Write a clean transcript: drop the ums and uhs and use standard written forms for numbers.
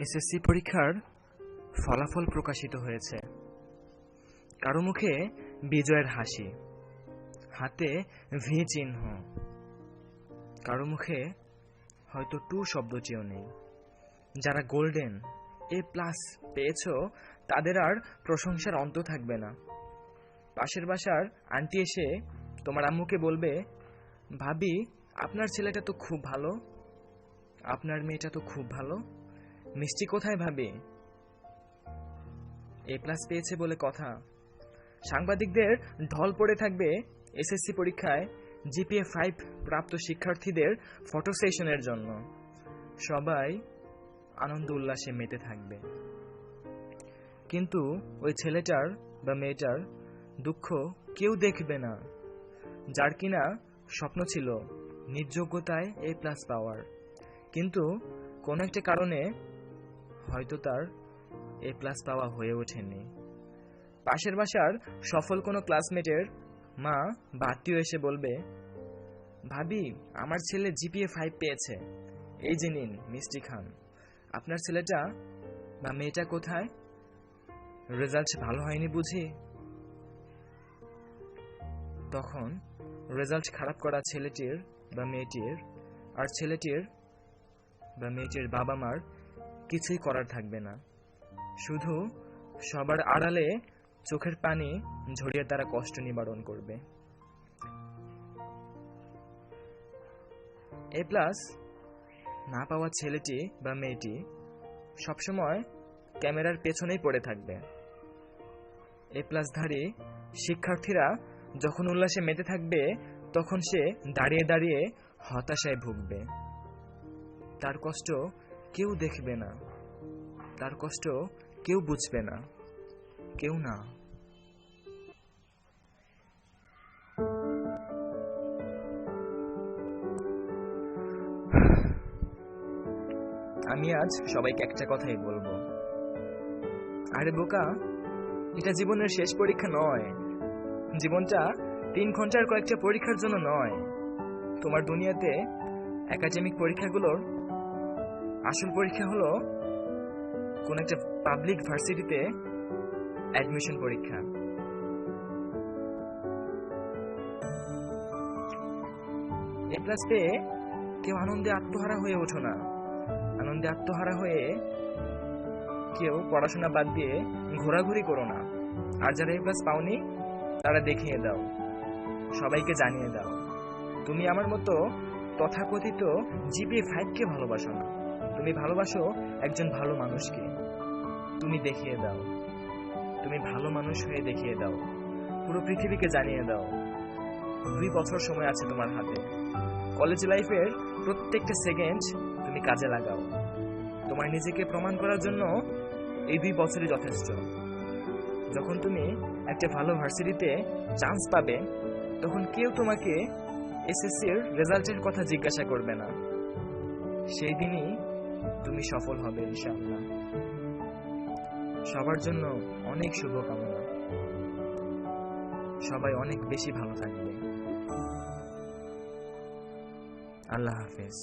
SSC পরীক্ষার ফলাফল প্রকাশিত হয়েছে। কারো মুখে বিজয়ের হাসি, হাতে ভি চিহ্ন, কারো মুখে হয়তো টু শব্দটিও নেই। যারা গোল্ডেন A+ পেয়েছো তাদের আর প্রশংসার অন্ত থাকবে না। পাশের বাসার আন্টি এসে তোমার আম্মুকে বলবে, ভাবি আপনার ছেলেটা তো খুব ভালো, আপনার মেয়েটা তো খুব ভালো, মিষ্টি কোথায় ভাবি? A+ পেয়েছে বলে কথা। সাংবাদিকদের ঢল পড়ে থাকবে এসএসসি পরীক্ষায় জিপিএ 5 প্রাপ্ত শিক্ষার্থীদের ফটো সেশনের জন্য। সবাই আনন্দ উল্লাসে মেতে থাকবে, কিন্তু ওই ছেলেটার বা মেয়েটার দুঃখ কেউ দেখবে না, যার কিনা স্বপ্ন ছিল নিজ যোগ্যতায় A+ পাওয়ার, কিন্তু কোনো একটা কারণে হয়তো তার A+ পাওয়া হয়ে ওঠেনি। পাশের বাসার সফল কোনো ক্লাসমেটের মা বা আত্মীয় এসে বলবে, ভাবি আমার ছেলে জিপিএ 5 পেয়েছে, এই যে নিন মিষ্টি খান, আপনার ছেলেটা বা মেয়েটা কোথায়? রেজাল্ট ভালো হয়নি বুঝি? তখন রেজাল্ট খারাপ করা ছেলেটির বা মেয়েটির আর ছেলেটির বা মেয়েটির বাবা মার কিছুই করার থাকবে না, শুধু সবার আড়ালে চোখের পানি ঝরিয়ে তারা কষ্ট নিবারণ করবে। A+ না পাওয়া ছেলেটি বা মেয়েটি সবসময় ক্যামেরার পেছনেই পড়ে থাকবে। A+ধারী শিক্ষার্থীরা যখন উল্লাসে মেতে থাকবে তখন সে দাঁড়িয়ে দাঁড়িয়ে হতাশায় ভুগবে। তার কষ্ট কেউ দেখবে না, তার কষ্ট কেউ বুঝবে না, কেউ না। আমি আজ সবাইকে একটা কথাই বলবো, আরে বোকা, এটা জীবনের শেষ পরীক্ষা নয়। জীবনটা 3 ঘন্টার কয়েকটা পরীক্ষার জন্য নয়। তোমার দুনিয়াতে একাডেমিক পরীক্ষাগুলোর আসল পরীক্ষা হলো কোন একটা পাবলিক ভার্সিটিতে অ্যাডমিশন পরীক্ষা। A+ পেয়ে কেউ আনন্দে আত্মহারা হয়ে ওঠো না। আনন্দে আত্মহারা হয়ে কেউ পড়াশোনা বাদ দিয়ে ঘোরাঘুরি করো না। আর যারা A+ পাওনি তারা দেখিয়ে দাও, সবাইকে জানিয়ে দাও তুমি আমার মতো তথাকথিত জিপিএ 5কে ভালোবাসো না, তুমি ভালোবাসো একজন ভালো মানুষকে। তুমি দেখিয়ে দাও, তুমি ভালো মানুষ হয়ে দেখিয়ে দাও, পুরো পৃথিবীকে জানিয়ে দাও 2 বছর সময় আছে তোমার হাতে। কলেজ লাইফের প্রত্যেকটা সেকেন্ড তুমি কাজে লাগাও। তোমার নিজেকে প্রমাণ করার জন্য এই 2 বছরই যথেষ্ট। যখন তুমি একটা ভালো ভার্সিটিতে চান্স পাবে তখন কেউ তোমাকে এসএসসির রেজাল্টের কথা জিজ্ঞাসা করবে না। সেই দিনই তুমি সফল হবে ইনশাআল্লাহ। সবার জন্য অনেক শুভকামনা। সবাই অনেক বেশি ভালো থাকবে। আল্লাহ হাফেজ।